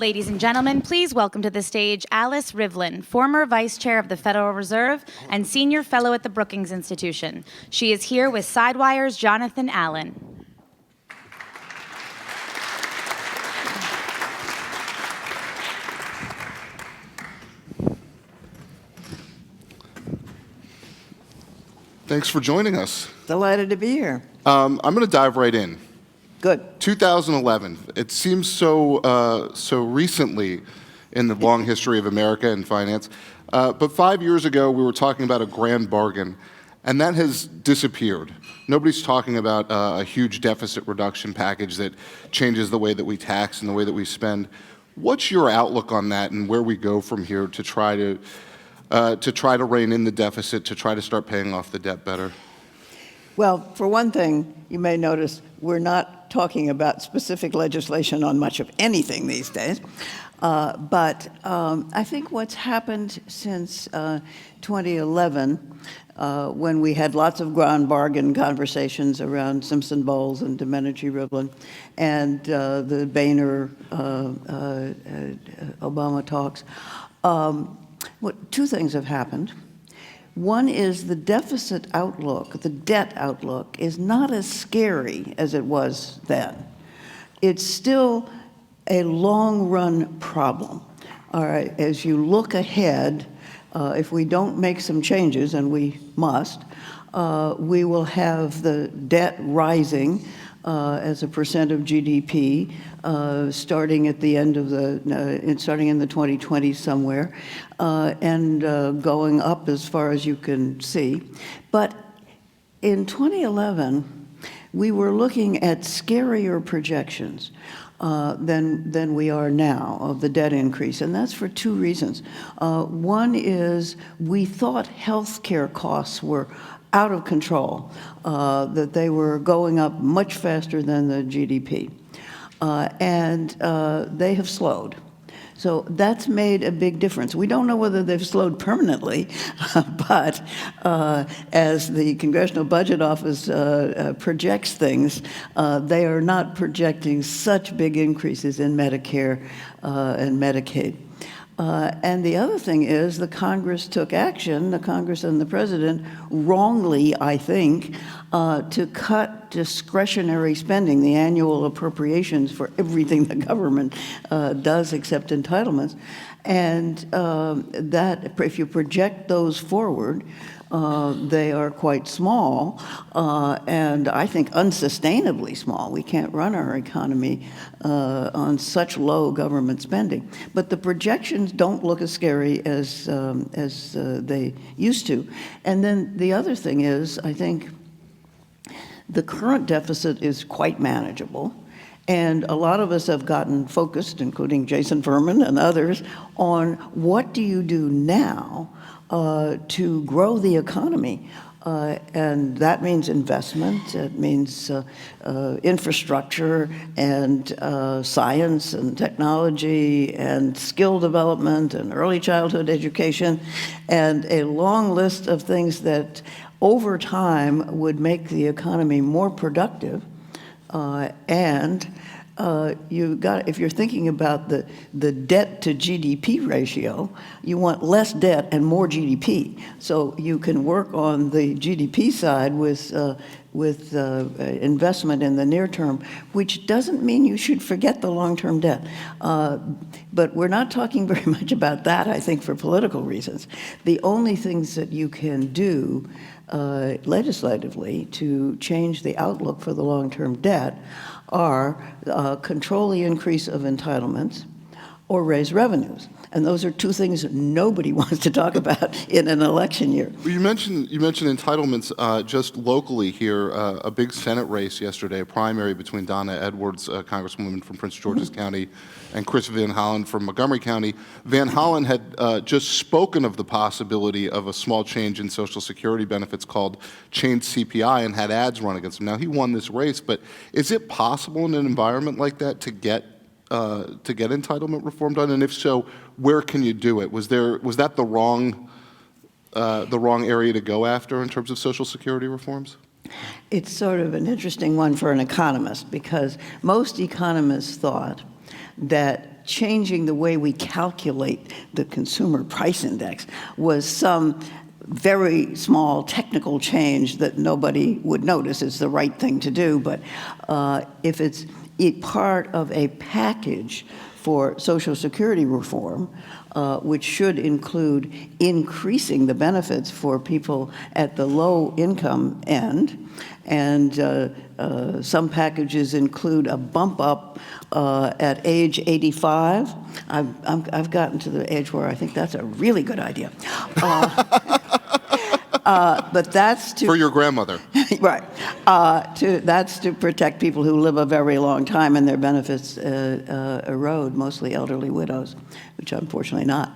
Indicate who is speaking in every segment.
Speaker 1: Ladies and gentlemen, please welcome to the stage Alice Rivlin, former Vice Chair of the Federal Reserve and Senior Fellow at the Brookings Institution. She is here with Sidewire's Jonathan Allen.
Speaker 2: Thanks for joining us.
Speaker 3: Delighted to be here.
Speaker 2: I'm going to dive right in.
Speaker 3: Good.
Speaker 2: 2011. It seems so recently in the long history of America and finance. But 5 years ago, we were talking about a grand bargain, and that has disappeared. Nobody's talking about a huge deficit reduction package that changes the way that we tax and the way that we spend. What's your outlook on that, and where we go from here to try to rein in the deficit, to try to start paying off the debt better?
Speaker 3: Well, for one thing, you may notice we're not talking about specific legislation on much of anything these days. But I think what's happened since 2011, when we had lots of grand bargain conversations around Simpson Bowles and Domenici Rivlin, and the Boehner Obama talks, two things have happened. One is the deficit outlook, the debt outlook, is not as scary as it was then. It's still a long-run problem. All right, as you look ahead, if we don't make some changes, and we must, we will have the debt rising as a percent of GDP, starting at the end of starting in the 2020s somewhere, and going up as far as you can see. But in 2011, we were looking at scarier projections than we are now of the debt increase, and that's for two reasons. One is we thought healthcare costs were out of control, that they were going up much faster than the GDP. And they have slowed. So that's made a big difference. We don't know whether they've slowed permanently, but as the Congressional Budget Office projects things, they are not projecting such big increases in Medicare and Medicaid. And the other thing is the Congress took action, the Congress and the President, wrongly, I think, to cut discretionary spending, the annual appropriations for everything the government does except entitlements. And that, if you project those forward, they are quite small, and I think unsustainably small. We can't run our economy on such low government spending. But the projections don't look as scary as they used to. And then the other thing is, I think the current deficit is quite manageable. And a lot of us have gotten focused, including Jason Furman and others, on what do you do now to grow the economy. And that means investment, it means infrastructure and science and technology and skill development and early childhood education, and a long list of things that over time would make the economy more productive. If you're thinking about the debt to GDP ratio, you want less debt and more GDP. So you can work on the GDP side with investment in the near term, which doesn't mean you should forget the long-term debt. But we're not talking very much about that, I think, for political reasons. The only things that you can do legislatively to change the outlook for the long-term debt are control the increase of entitlements or raise revenues. And those are two things that nobody wants to talk about in an election year.
Speaker 2: Well, you mentioned entitlements just locally here. A big Senate race yesterday, a primary between Donna Edwards, Congresswoman from Prince George's County, and Chris Van Hollen from Montgomery County. Van Hollen had just spoken of the possibility of a small change in Social Security benefits called changed CPI, and had ads run against him. Now, he won this race, but is it possible in an environment like that to get entitlement reform done? And if so, where can you do it? Was that the wrong area to go after in terms of Social Security reforms?
Speaker 3: It's sort of an interesting one for an economist, because most economists thought that changing the way we calculate the consumer price index was some very small technical change that nobody would notice. It's the right thing to do, but if it's part of a package for Social Security reform, which should include increasing the benefits for people at the low income end, and some packages include a bump up at age 85. I've gotten to the age where I think that's a really good idea. But that's to...
Speaker 2: For your grandmother.
Speaker 3: Right. That's to protect people who live a very long time and their benefits erode, mostly elderly widows, which unfortunately not.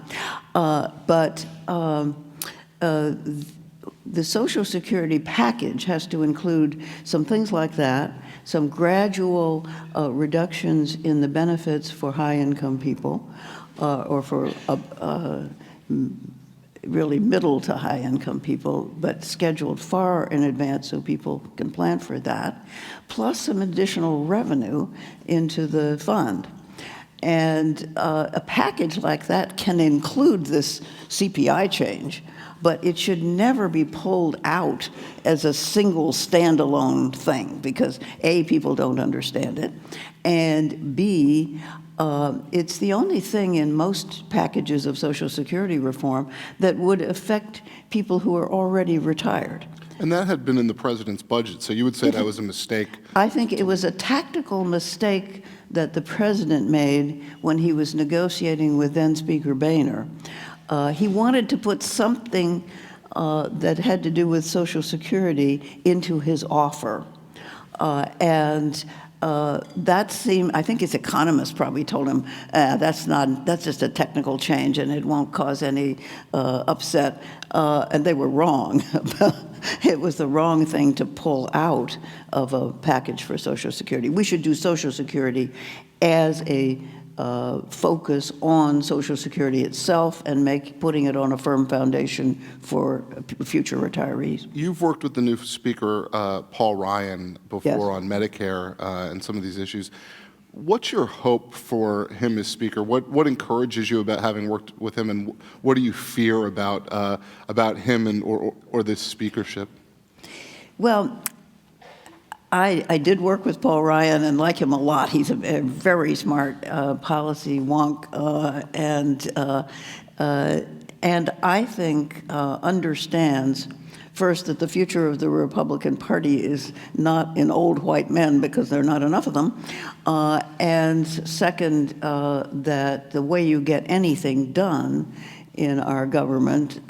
Speaker 3: The Social Security package has to include some things like that, some gradual reductions in the benefits for high-income people, or for really middle to high-income people, but scheduled far in advance so people can plan for that, plus some additional revenue into the fund. And a package like that can include this CPI change, but it should never be pulled out as a single standalone thing, because A, people don't understand it, and B, it's the only thing in most packages of Social Security reform that would affect people who are already retired.
Speaker 2: And that had been in the president's budget, so you would say that was a mistake?
Speaker 3: I think it was a tactical mistake that the president made when he was negotiating with then Speaker Boehner. He wanted to put something that had to do with Social Security into his offer. That seemed, I think his economist probably told him, that's just a technical change and it won't cause any upset. And they were wrong. It was the wrong thing to pull out of a package for Social Security. We should do Social Security as a focus on Social Security itself and putting it on a firm foundation for future retirees.
Speaker 2: You've worked with the new Speaker, Paul Ryan, before
Speaker 3: Yes.
Speaker 2: on Medicare and some of these issues. What's your hope for him as Speaker? What encourages you about having worked with him, and what do you fear about him and or this speakership?
Speaker 3: Well, I did work with Paul Ryan and like him a lot. He's a very smart policy wonk, and I think understands, first, that the future of the Republican Party is not in old white men, because there are not enough of them, and second, that the way you get anything done in our government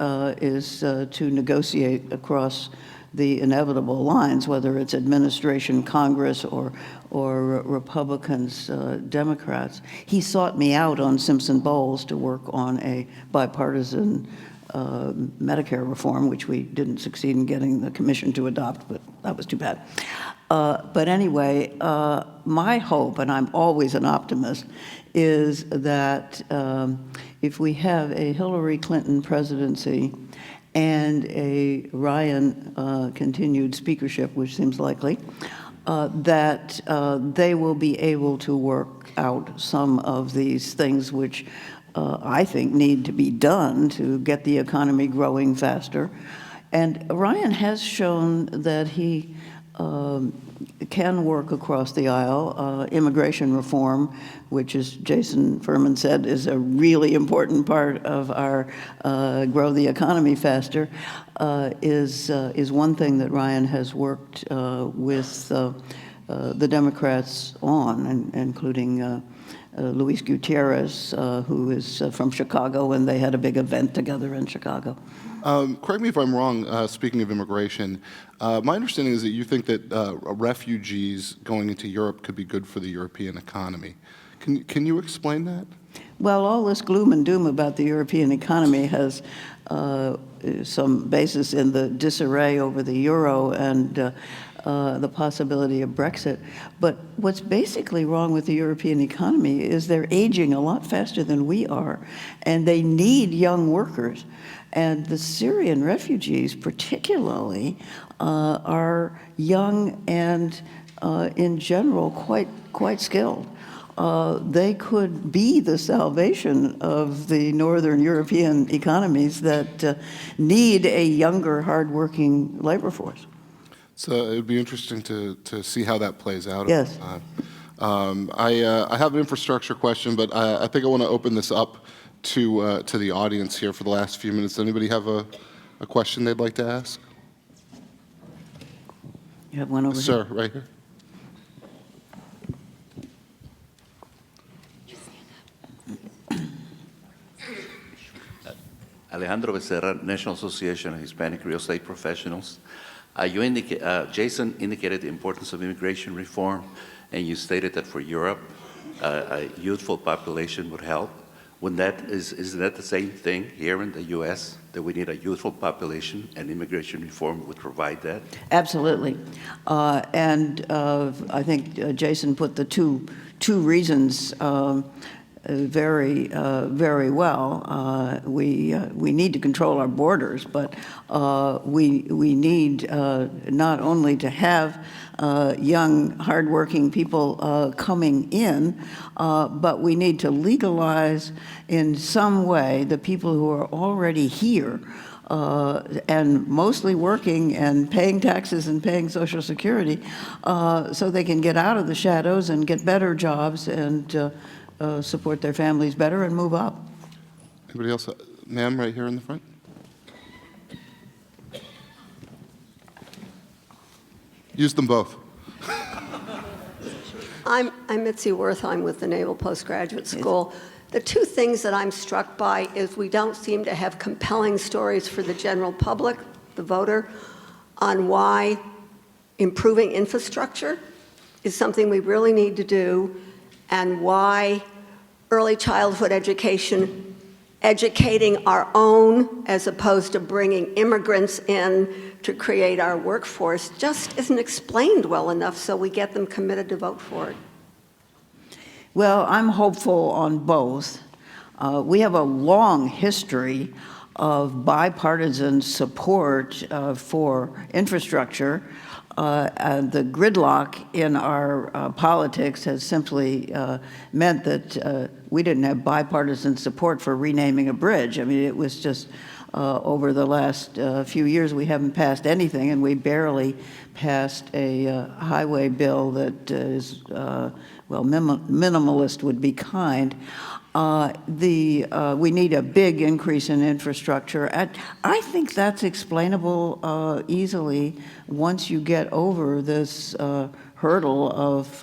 Speaker 3: is to negotiate across the inevitable lines, whether it's administration, Congress, or Republicans, Democrats. He sought me out on Simpson-Bowles to work on a bipartisan Medicare reform, which we didn't succeed in getting the commission to adopt, but that was too bad. But anyway, my hope, and I'm always an optimist, is that if we have a Hillary Clinton presidency and a Ryan continued speakership, which seems likely, that they will be able to work out some of these things which I think need to be done to get the economy growing faster. And Ryan has shown that he can work across the aisle. Immigration reform, which, as Jason Furman said, is a really important part of our grow the economy faster, is one thing that Ryan has worked with the Democrats on, including Luis Gutierrez, who is from Chicago, and they had a big event together in Chicago.
Speaker 2: Correct me if I'm wrong, speaking of immigration, my understanding is that you think that refugees going into Europe could be good for the European economy. Can you explain that?
Speaker 3: Well, all this gloom and doom about the European economy has some basis in the disarray over the euro and the possibility of Brexit. But what's basically wrong with the European economy is they're aging a lot faster than we are, and they need young workers. And the Syrian refugees particularly are young and in general quite skilled. they could be the salvation of the Northern European economies that need a younger, hardworking labor force.
Speaker 2: So it'd be interesting to see how that plays out.
Speaker 3: Yes.
Speaker 2: I have an infrastructure question, but I think I want to open this up to the audience here for the last few minutes. Anybody have a question they'd like to ask?
Speaker 3: You have one over here?
Speaker 2: Sir, right here.
Speaker 4: Alejandro Becerra, National Association of Hispanic Real Estate Professionals. Jason indicated the importance of immigration reform, and you stated that for Europe, a youthful population would help. Isn't that the same thing here in the U.S., that we need a youthful population and immigration reform would provide that?
Speaker 3: Absolutely. I think Jason put the two reasons very well. We need to control our borders, but we need not only to have young, hardworking people coming in, but we need to legalize in some way the people who are already here and mostly working and paying taxes and paying Social Security, so they can get out of the shadows and get better jobs and support their families better and move up.
Speaker 2: Anybody else? Ma'am, right here in the front. Use them both.
Speaker 5: I'm Mitzi Wertheim with the Naval Postgraduate School. The two things that I'm struck by is we don't seem to have compelling stories for the general public, the voter, on why improving infrastructure is something we really need to do, and why early childhood education, educating our own as opposed to bringing immigrants in to create our workforce, just isn't explained well enough so we get them committed to vote for it.
Speaker 3: Well, I'm hopeful on both. We have a long history of bipartisan support for infrastructure. The gridlock in our politics has simply meant that we didn't have bipartisan support for renaming a bridge. I mean, it was just over the last few years we haven't passed anything, and we barely passed a highway bill that is, well, minimalist would be kind. We need a big increase in infrastructure. I think that's explainable easily once you get over this hurdle of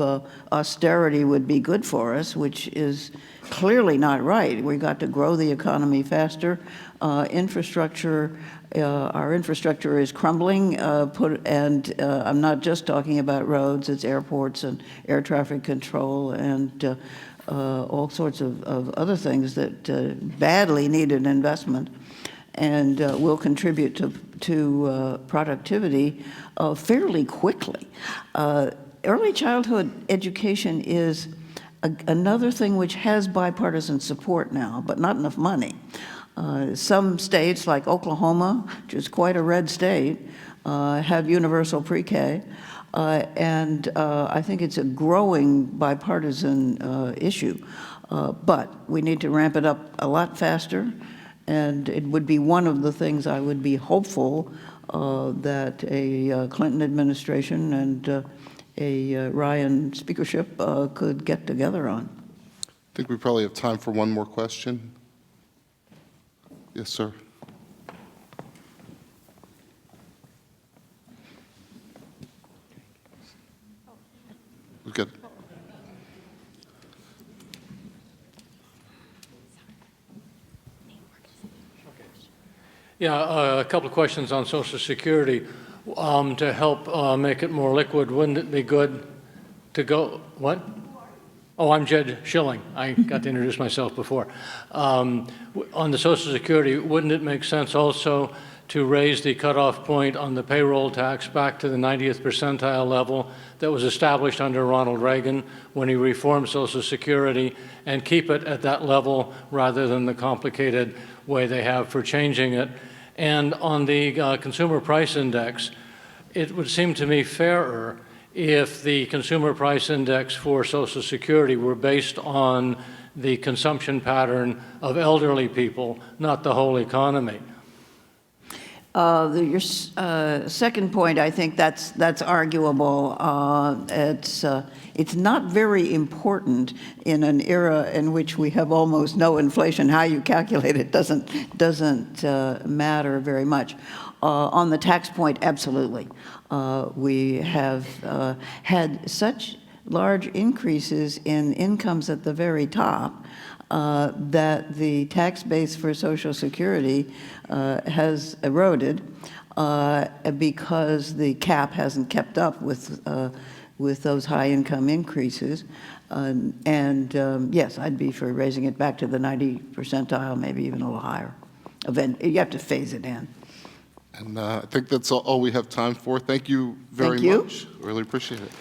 Speaker 3: austerity would be good for us, which is clearly not right. We got to grow the economy faster. Our infrastructure is crumbling, and I'm not just talking about roads, it's airports and air traffic control and all sorts of other things that badly needed investment and will contribute to productivity fairly quickly. Early childhood education is another thing which has bipartisan support now, but not enough money. Some states, like Oklahoma, which is quite a red state, have universal pre-K. And I think it's a growing bipartisan issue. But we need to ramp it up a lot faster, and it would be one of the things I would be hopeful that a Clinton administration and a Ryan speakership could get together on.
Speaker 2: I think we probably have time for one more question. Yes, sir. Good.
Speaker 6: Yeah, a couple of questions on Social Security. To help make it more liquid, wouldn't it be good to go, what? Oh, I'm Jed Schilling. I got to introduce myself before. On the Social Security, wouldn't it make sense also to raise the cutoff point on the payroll tax back to the 90th percentile level that was established under Ronald Reagan when he reformed Social Security, and keep it at that level rather than the complicated way they have for changing it? And on the Consumer Price Index, it would seem to me fairer if the consumer price index for Social Security were based on the consumption pattern of elderly people, not the whole economy.
Speaker 3: Your second point, I think that's arguable. It's not very important in an era in which we have almost no inflation. How you calculate it doesn't matter very much. On the tax point, absolutely. We have had such large increases in incomes at the very top that the tax base for Social Security has eroded because the cap hasn't kept up with those high income increases. Yes, I'd be for raising it back to the 90 percentile, maybe even a little higher. You have to phase it in.
Speaker 2: And I think that's all we have time for. Thank you very much. Really appreciate it.